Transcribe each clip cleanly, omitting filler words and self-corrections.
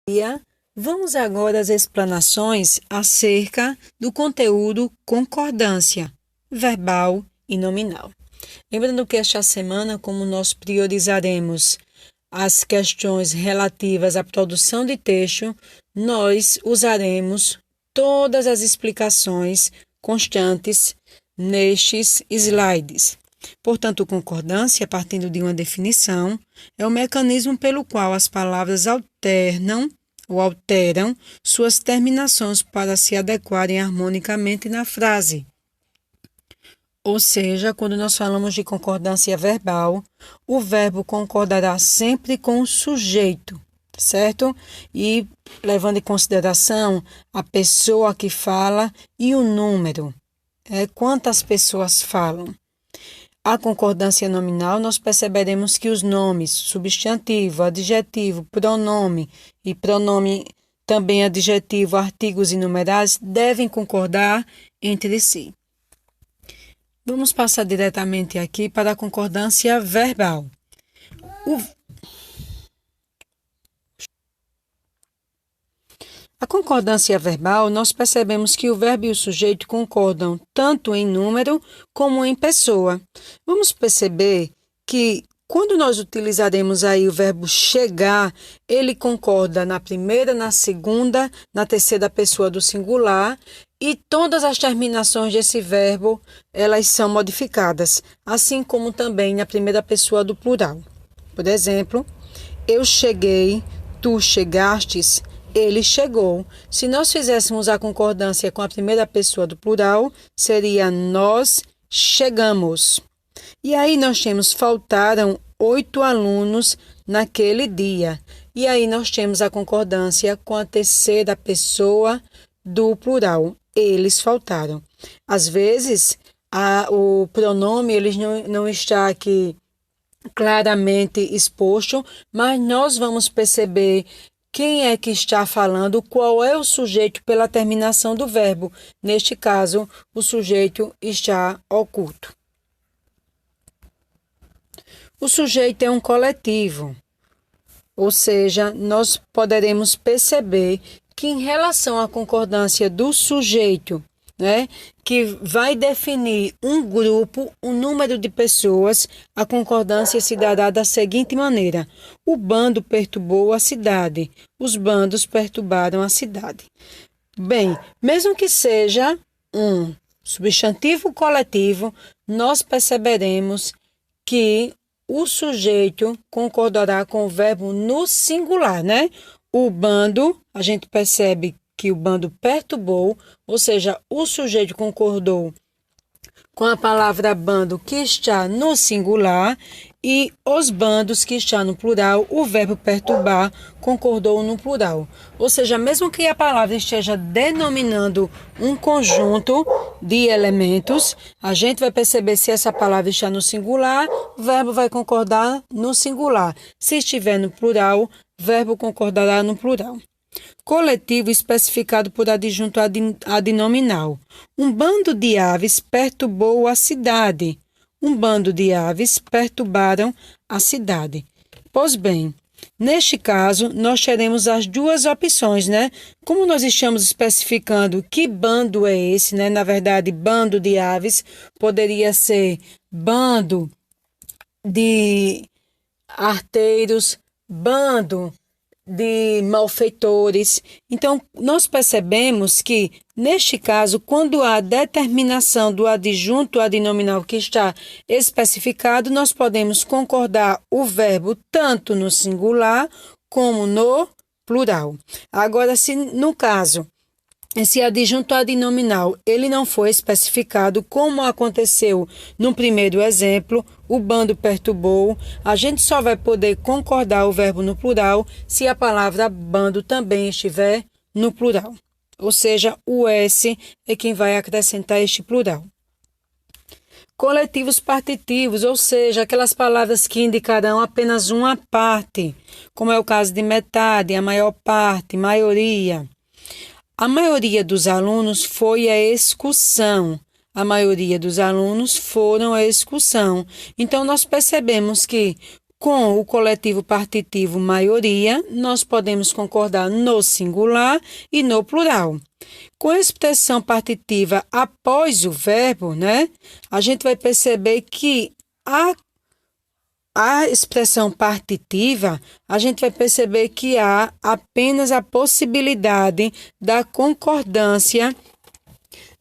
dia, vamos agora às explanações acerca do conteúdo concordância verbal e nominal. Lembrando que esta semana, como nós priorizaremos as questões relativas à produção de texto, nós usaremos todas as explicações constantes nestes slides. Portanto, concordância, partindo de uma definição, é o mecanismo pelo qual as palavras alternam ou alteram suas terminações para se adequarem harmonicamente na frase. Ou seja, quando nós falamos de concordância verbal, o verbo concordará sempre com o sujeito, certo? E levando em consideração a pessoa que fala e o número, quantas pessoas falam. A concordância nominal, nós perceberemos que os nomes, substantivo, adjetivo, pronome e pronome também adjetivo, artigos e numerais, devem concordar entre si. Vamos passar diretamente aqui para a concordância verbal. A concordância verbal, nós percebemos que o verbo e o sujeito concordam tanto em número como em pessoa. Vamos perceber que quando nós utilizaremos aí o verbo chegar, ele concorda na primeira, na segunda, na terceira pessoa do singular e todas as terminações desse verbo, elas são modificadas, assim como também na primeira pessoa do plural. Por exemplo, eu cheguei, tu chegastes, ele chegou. Se nós fizéssemos a concordância com a primeira pessoa do plural, seria nós chegamos. E aí nós temos faltaram 8 alunos naquele dia. E aí nós temos a concordância com a terceira pessoa do plural. Eles faltaram. Às vezes, o pronome ele não está aqui claramente exposto, mas nós vamos perceber quem é que está falando, qual é o sujeito pela terminação do verbo. Neste caso, o sujeito está oculto. O sujeito é um coletivo, ou seja, nós poderemos perceber que em relação à concordância do sujeito, que vai definir um grupo, um número de pessoas, a concordância se dará da seguinte maneira: o bando perturbou a cidade, os bandos perturbaram a cidade. Bem, mesmo que seja um substantivo coletivo, nós perceberemos que o sujeito concordará com o verbo no singular, O bando, a gente percebe que o bando perturbou, ou seja, o sujeito concordou com a palavra bando que está no singular e os bandos que está no plural, o verbo perturbar concordou no plural. Ou seja, mesmo que a palavra esteja denominando um conjunto de elementos, a gente vai perceber se essa palavra está no singular, o verbo vai concordar no singular. Se estiver no plural, o verbo concordará no plural. Coletivo especificado por adjunto adnominal. Um bando de aves perturbou a cidade. Um bando de aves perturbaram a cidade. Pois bem, neste caso, nós teremos as duas opções, Como nós estamos especificando que bando é esse, Na verdade, bando de aves poderia ser bando de arteiros, bando de malfeitores. Então, nós percebemos que, neste caso, quando há determinação do adjunto adnominal que está especificado, nós podemos concordar o verbo tanto no singular como no plural. Agora, se no caso esse adjunto adnominal ele não foi especificado, como aconteceu no primeiro exemplo, o bando perturbou, a gente só vai poder concordar o verbo no plural se a palavra bando também estiver no plural. Ou seja, o S é quem vai acrescentar este plural. Coletivos partitivos, ou seja, aquelas palavras que indicarão apenas uma parte, como é o caso de metade, a maior parte, maioria. A maioria dos alunos foi à excursão. A maioria dos alunos foram à excursão. Então, nós percebemos que Com o coletivo partitivo maioria, nós podemos concordar no singular e no plural. Com a expressão partitiva após o verbo, né, a gente vai perceber que a expressão partitiva, a gente vai perceber que há apenas a possibilidade da concordância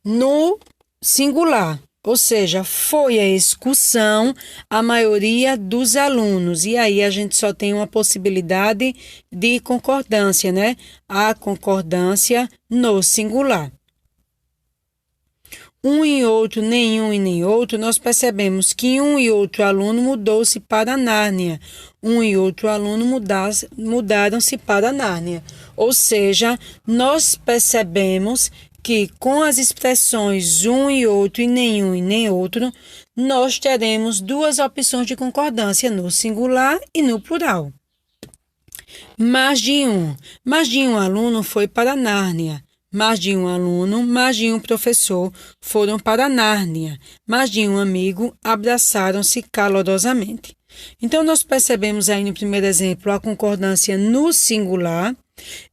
no singular. Ou seja, foi a excursão a maioria dos alunos. E aí a gente só tem uma possibilidade de concordância, né? A concordância no singular. Um e outro, nenhum e nem outro, nós percebemos que um e outro aluno mudou-se para Nárnia. Um e outro aluno mudaram-se para Nárnia. Ou seja, nós percebemos que com as expressões um e outro e nem outro, nós teremos duas opções de concordância no singular e no plural. Mais de um aluno foi para Nárnia. Mais de um aluno, mais de um professor foram para Nárnia. Mais de um amigo abraçaram-se calorosamente. Então, nós percebemos aí no primeiro exemplo a concordância no singular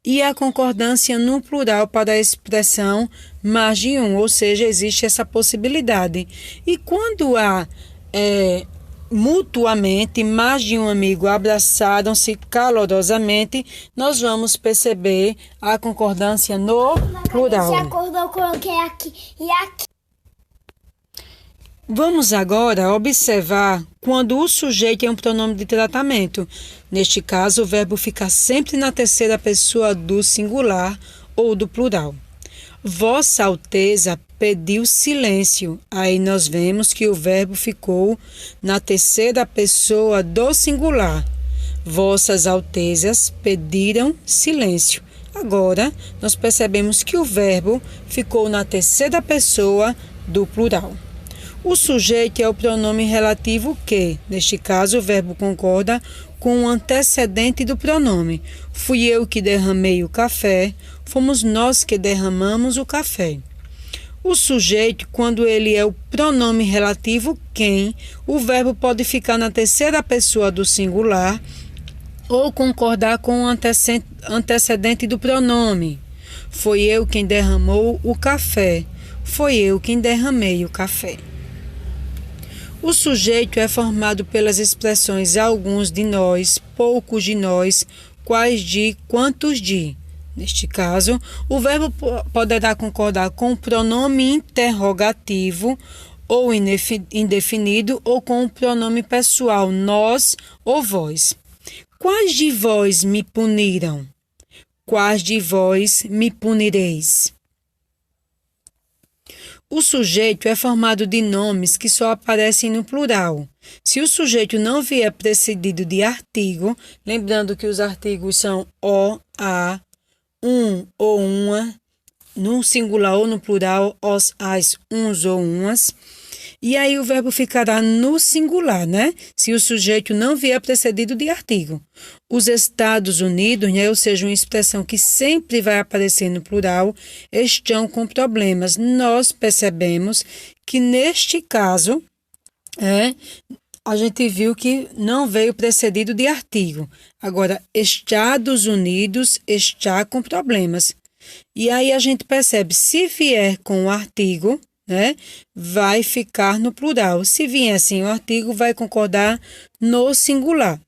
e a concordância no plural para a expressão mais de um, ou seja, existe essa possibilidade. E quando há mutuamente, mais de um amigo abraçaram-se calorosamente, nós vamos perceber a concordância no plural. De acordo, eu coloquei aqui e aqui. Vamos agora observar quando o sujeito é um pronome de tratamento. Neste caso, o verbo fica sempre na terceira pessoa do singular ou do plural. Vossa Alteza pediu silêncio. Aí nós vemos que o verbo ficou na terceira pessoa do singular. Vossas Altezas pediram silêncio. Agora, nós percebemos que o verbo ficou na terceira pessoa do plural. O sujeito é o pronome relativo que, neste caso, o verbo concorda com o antecedente do pronome. Fui eu que derramei o café, fomos nós que derramamos o café. O sujeito, quando ele é o pronome relativo quem, o verbo pode ficar na terceira pessoa do singular ou concordar com o antecedente do pronome. Foi eu quem derramou o café, foi eu quem derramei o café. O sujeito é formado pelas expressões alguns de nós, poucos de nós, quais de, quantos de. Neste caso, o verbo poderá concordar com o pronome interrogativo ou indefinido ou com o pronome pessoal, nós ou vós. Quais de vós me puniram? Quais de vós me punireis? O sujeito é formado de nomes que só aparecem no plural. Se o sujeito não vier precedido de artigo, lembrando que os artigos são o, a, um ou uma, no singular ou no plural, os, as, uns ou umas, e aí o verbo ficará no singular, né? Se o sujeito não vier precedido de artigo. Os Estados Unidos, né, ou seja, uma expressão que sempre vai aparecer no plural, estão com problemas. Nós percebemos que neste caso, a gente viu que não veio precedido de artigo. Agora, Estados Unidos está com problemas. E aí a gente percebe, se vier com o artigo, vai ficar no plural. Se vier assim o artigo, vai concordar no singular.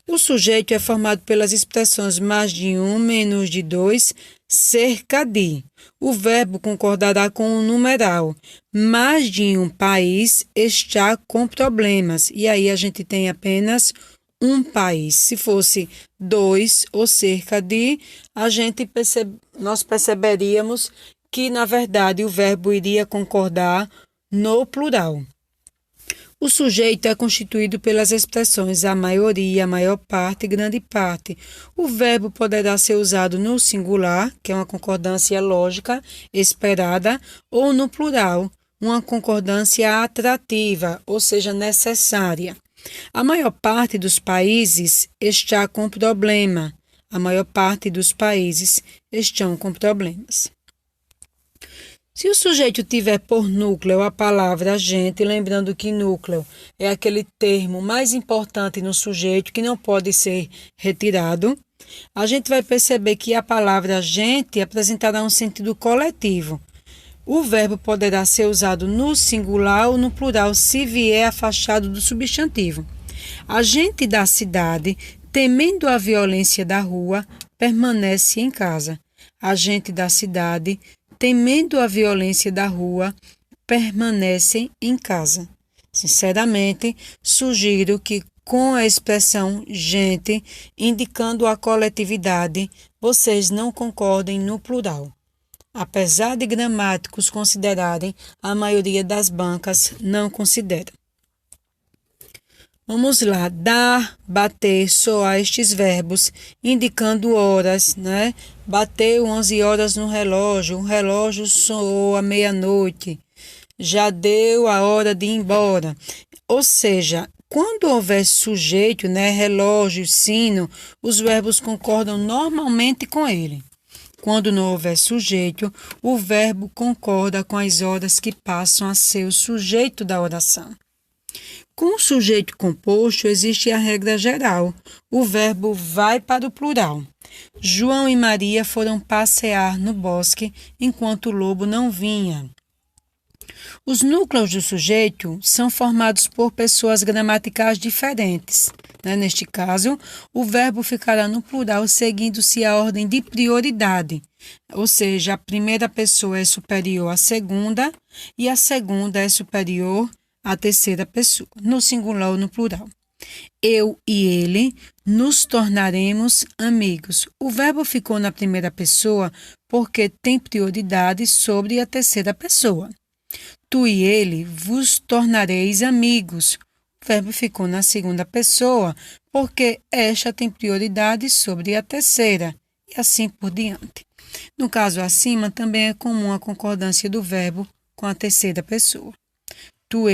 O sujeito é formado pelas expressões mais de um, menos de dois, cerca de. O verbo concordará com o numeral. Mais de um país está com problemas. E aí a gente tem apenas um país. Se fosse dois ou cerca de, nós perceberíamos que, na verdade, o verbo iria concordar no plural. O sujeito é constituído pelas expressões a maioria, a maior parte e grande parte. O verbo poderá ser usado no singular, que é uma concordância lógica esperada, ou no plural, uma concordância atrativa, ou seja, necessária. A maior parte dos países está com problema. A maior parte dos países estão com problemas. Se o sujeito tiver por núcleo a palavra gente, lembrando que núcleo é aquele termo mais importante no sujeito que não pode ser retirado, a gente vai perceber que a palavra gente apresentará um sentido coletivo. O verbo poderá ser usado no singular ou no plural se vier afastado do substantivo. A gente da cidade, temendo a violência da rua, permanece em casa. A gente da cidade, temendo a violência da rua, permanecem em casa. Sinceramente, sugiro que com a expressão gente, indicando a coletividade, vocês não concordem no plural. Apesar de gramáticos considerarem, a maioria das bancas não considera. Vamos lá, dar, bater, soar estes verbos, indicando horas, né? Bateu 11 horas no relógio, o relógio soou à meia-noite, já deu a hora de ir embora. Ou seja, quando houver sujeito, né, relógio, sino, os verbos concordam normalmente com ele. Quando não houver sujeito, o verbo concorda com as horas que passam a ser o sujeito da oração. Com o sujeito composto, existe a regra geral. O verbo vai para o plural. João e Maria foram passear no bosque enquanto o lobo não vinha. Os núcleos do sujeito são formados por pessoas gramaticais diferentes. Neste caso, o verbo ficará no plural seguindo-se a ordem de prioridade, ou seja, a primeira pessoa é superior à segunda e a segunda é superior à terceira pessoa, no singular ou no plural. Eu e ele nos tornaremos amigos. O verbo ficou na primeira pessoa porque tem prioridade sobre a terceira pessoa. Tu e ele vos tornareis amigos. O verbo ficou na segunda pessoa porque esta tem prioridade sobre a terceira, e assim por diante. No caso acima, também é comum a concordância do verbo com a terceira pessoa. Tu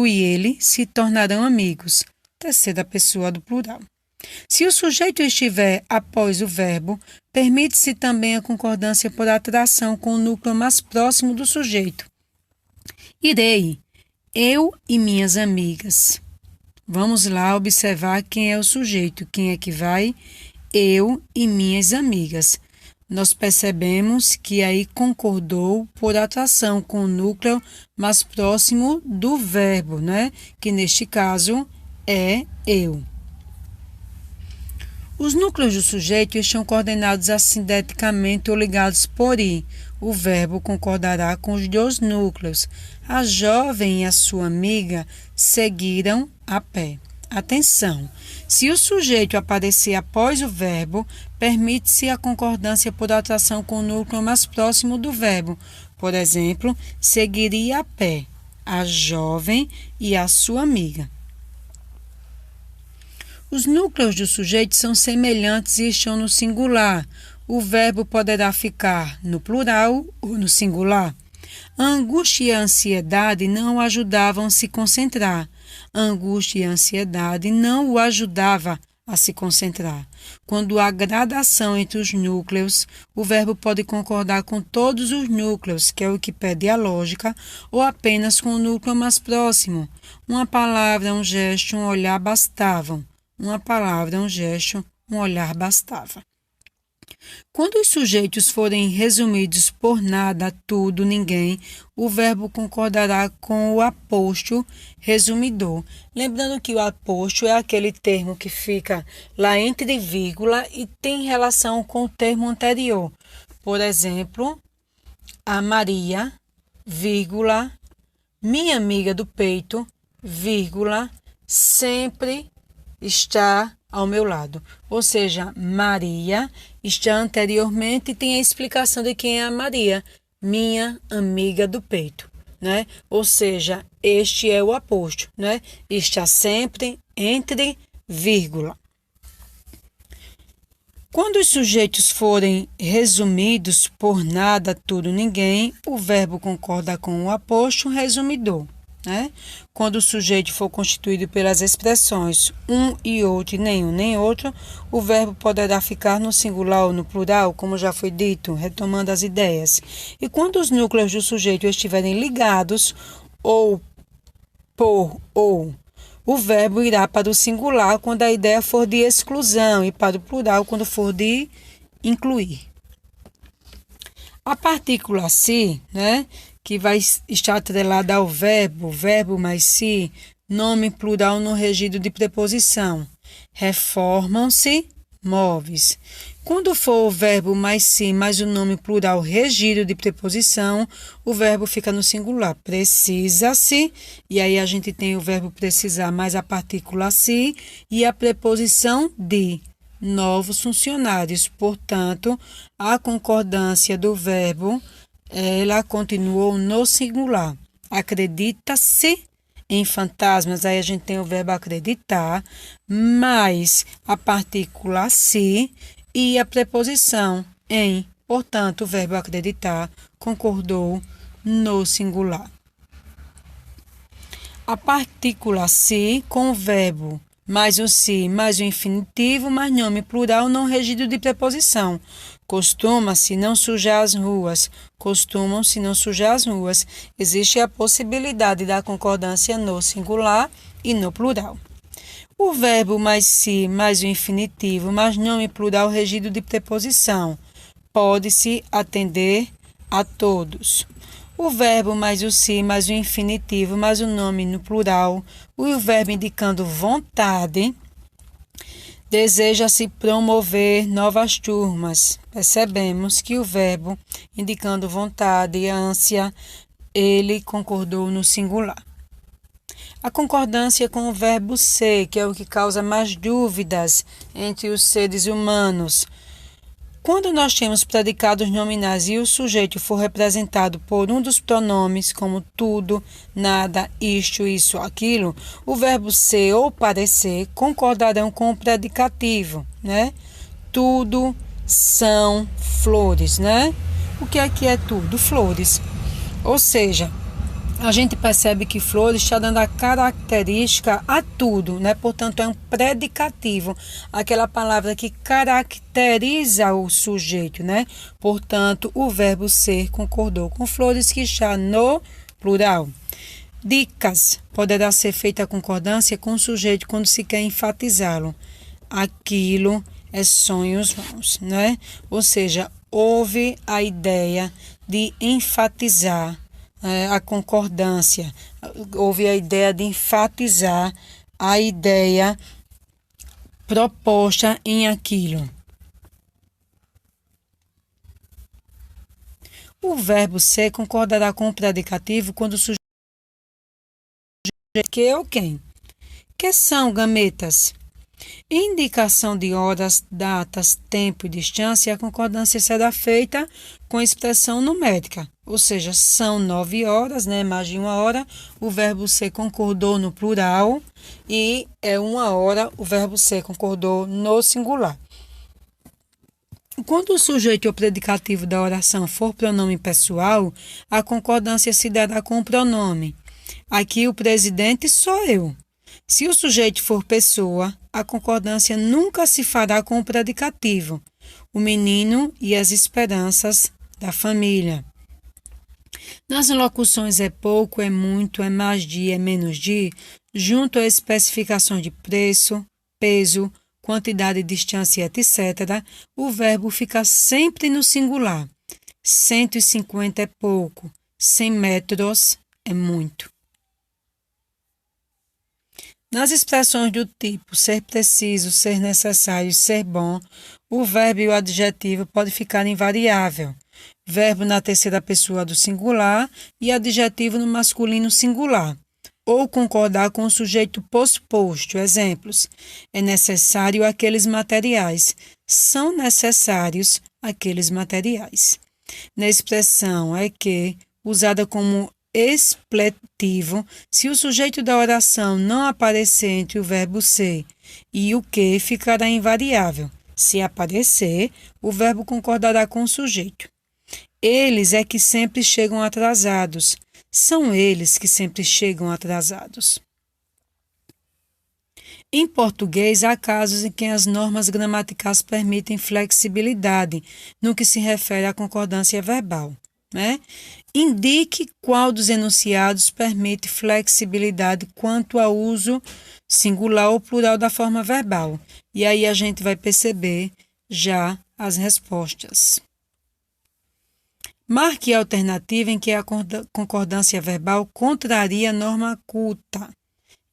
e ele se tornarão amigos. Terceira pessoa do plural. Se o sujeito estiver após o verbo, permite-se também a concordância por atração com o núcleo mais próximo do sujeito. Irei, eu e minhas amigas. Vamos lá observar quem é o sujeito, quem é que vai? Eu e minhas amigas. Nós percebemos que aí concordou por atração com o núcleo mais próximo do verbo, né? Que neste caso é eu. Os núcleos do sujeito estão coordenados assindeticamente ou ligados por i. O verbo concordará com os dois núcleos. A jovem e a sua amiga seguiram a pé. Atenção! Se o sujeito aparecer após o verbo, permite-se a concordância por atração com o núcleo mais próximo do verbo. Por exemplo, seguiria a pé a jovem e a sua amiga. Os núcleos do sujeito são semelhantes e estão no singular. O verbo poderá ficar no plural ou no singular. A angústia e a ansiedade não o ajudavam a se concentrar. A angústia e a ansiedade não o ajudava a se concentrar. Quando há gradação entre os núcleos, o verbo pode concordar com todos os núcleos, que é o que pede a lógica, ou apenas com o núcleo mais próximo. Uma palavra, um gesto, um olhar bastavam. Uma palavra, um gesto, um olhar bastava. Quando os sujeitos forem resumidos por nada, tudo, ninguém, o verbo concordará com o aposto resumidor. Lembrando que o aposto é aquele termo que fica lá entre vírgula e tem relação com o termo anterior. Por exemplo, a Maria, vírgula, minha amiga do peito, vírgula, sempre está ao meu lado. Ou seja, Maria está anteriormente e tem a explicação de quem é a Maria, minha amiga do peito, né? Ou seja, este é o aposto, né? Está sempre entre vírgula. Quando os sujeitos forem resumidos por nada, tudo, ninguém, o verbo concorda com o aposto resumidor, né? Quando o sujeito for constituído pelas expressões um e outro e nenhum nem outro, o verbo poderá ficar no singular ou no plural, como já foi dito, retomando as ideias. E quando os núcleos do sujeito estiverem ligados, ou por ou, o verbo irá para o singular quando a ideia for de exclusão e para o plural quando for de incluir. A partícula se, né, que vai estar atrelada ao verbo mais se, nome plural no regido de preposição. Reformam-se móveis. Quando for o verbo mais se mais o nome plural regido de preposição, o verbo fica no singular. Precisa-se, e aí a gente tem o verbo precisar mais a partícula se e a preposição de. Novos funcionários. Portanto, a concordância do verbo, ela continuou no singular. Acredita-se em fantasmas, aí a gente tem o verbo acreditar, mais a partícula se e a preposição em. Portanto, o verbo acreditar concordou no singular. A partícula se com o verbo mais o se, mais o infinitivo, mais nome plural não regido de preposição. Costuma-se não sujar as ruas. Costumam-se não sujar as ruas. Existe a possibilidade da concordância no singular e no plural. O verbo mais se, mais o infinitivo, mais nome plural regido de preposição. Pode-se atender a todos. O verbo mais o se, mais o infinitivo, mais o nome no plural, o verbo indicando vontade, deseja-se promover novas turmas. Percebemos que o verbo indicando vontade, ânsia, ele concordou no singular. A concordância com o verbo ser, que é o que causa mais dúvidas entre os seres humanos. Quando nós temos predicados nominais e o sujeito for representado por um dos pronomes, como tudo, nada, isto, isso, aquilo, o verbo ser ou parecer concordarão com o predicativo, né? Tudo são flores, né? O que é tudo? Flores. Ou seja, a gente percebe que flores está dando a característica a tudo, né? Portanto, é um predicativo, aquela palavra que caracteriza o sujeito, né? Portanto, o verbo ser concordou com flores, que está no plural. Dicas. Poderá ser feita a concordância com o sujeito quando se quer enfatizá-lo. Aquilo é sonhos vãos, né? Ou seja, houve a ideia de enfatizar a concordância, houve a ideia de enfatizar a ideia proposta em aquilo. O verbo ser concordará com o predicativo quando o sujeito que ou quem. Que são gametas? Indicação de horas, datas, tempo e distância, a concordância será feita com expressão numérica, ou seja, são 9 horas, né? Mais de 1 hora, o verbo ser concordou no plural e é 1 hora, o verbo ser concordou no singular. Quando o sujeito ou predicativo da oração for pronome pessoal, a concordância se dará com o pronome. Aqui o presidente sou eu. Se o sujeito for pessoa, a concordância nunca se fará com o predicativo, o menino e as esperanças da família. Nas locuções é pouco, é muito, é mais de, é menos de, junto a especificações de preço, peso, quantidade, distância, etc., o verbo fica sempre no singular. 150 é pouco, 100 metros é muito. Nas expressões do tipo ser preciso, ser necessário, ser bom, o verbo e o adjetivo pode ficar invariável. Verbo na terceira pessoa do singular e adjetivo no masculino singular. Ou concordar com o sujeito posposto. Exemplos: é necessário aqueles materiais. São necessários aqueles materiais. Na expressão é que, usada como expletivo, se o sujeito da oração não aparecer entre o verbo ser e o que, ficará invariável. Se aparecer, o verbo concordará com o sujeito. Eles é que sempre chegam atrasados. São eles que sempre chegam atrasados. Em português, há casos em que as normas gramaticais permitem flexibilidade no que se refere à concordância verbal, né? Indique qual dos enunciados permite flexibilidade quanto ao uso singular ou plural da forma verbal. E aí a gente vai perceber já as respostas. Marque a alternativa em que a concordância verbal contraria a norma culta.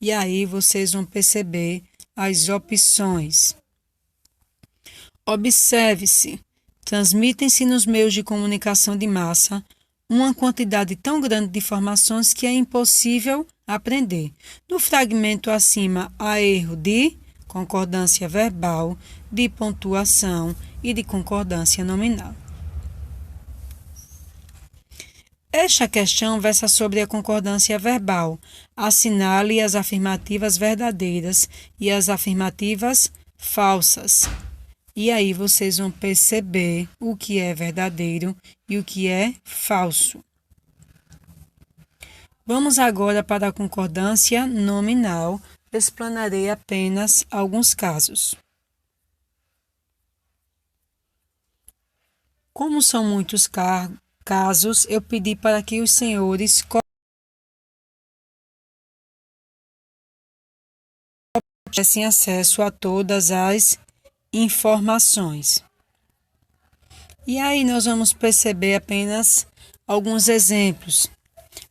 E aí vocês vão perceber as opções. Observe-se. Transmitem-se nos meios de comunicação de massa uma quantidade tão grande de informações que é impossível aprender. No fragmento acima, há erro de concordância verbal, de pontuação e de concordância nominal. Esta questão versa sobre a concordância verbal. Assinale as afirmativas verdadeiras e as afirmativas falsas. E aí vocês vão perceber o que é verdadeiro e o que é falso. Vamos agora para a concordância nominal. Explanarei apenas alguns casos. Como são muitos casos, eu pedi para que os senhores tivessem acesso a todas as informações. E aí nós vamos perceber apenas alguns exemplos.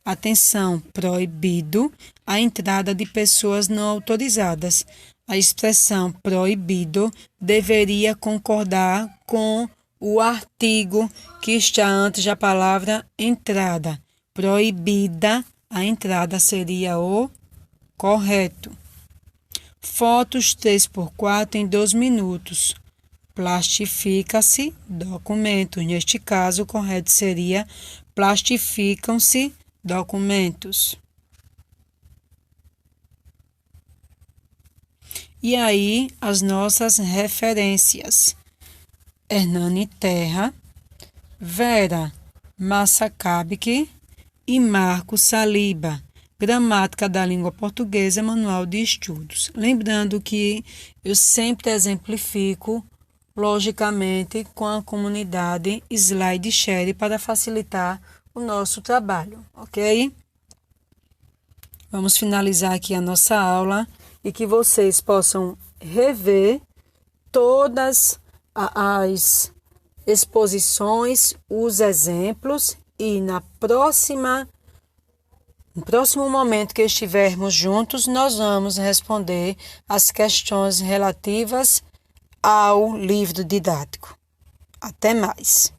Atenção, proibido a entrada de pessoas não autorizadas. A expressão proibido deveria concordar com o artigo que está antes da palavra entrada. Proibida, a entrada seria o correto. Fotos 3x4 em 2 minutos. Plastifica-se documentos. Neste caso, o correto seria plastificam-se documentos. E aí, as nossas referências. Hernani Terra, Vera Massacabic e Marco Saliba. Gramática da língua portuguesa, manual de estudos. Lembrando que eu sempre exemplifico, logicamente, com a comunidade SlideShare para facilitar o nosso trabalho, ok? Vamos finalizar aqui a nossa aula e que vocês possam rever todas as exposições, os exemplos e no próximo momento que estivermos juntos, nós vamos responder as questões relativas ao livro didático. Até mais!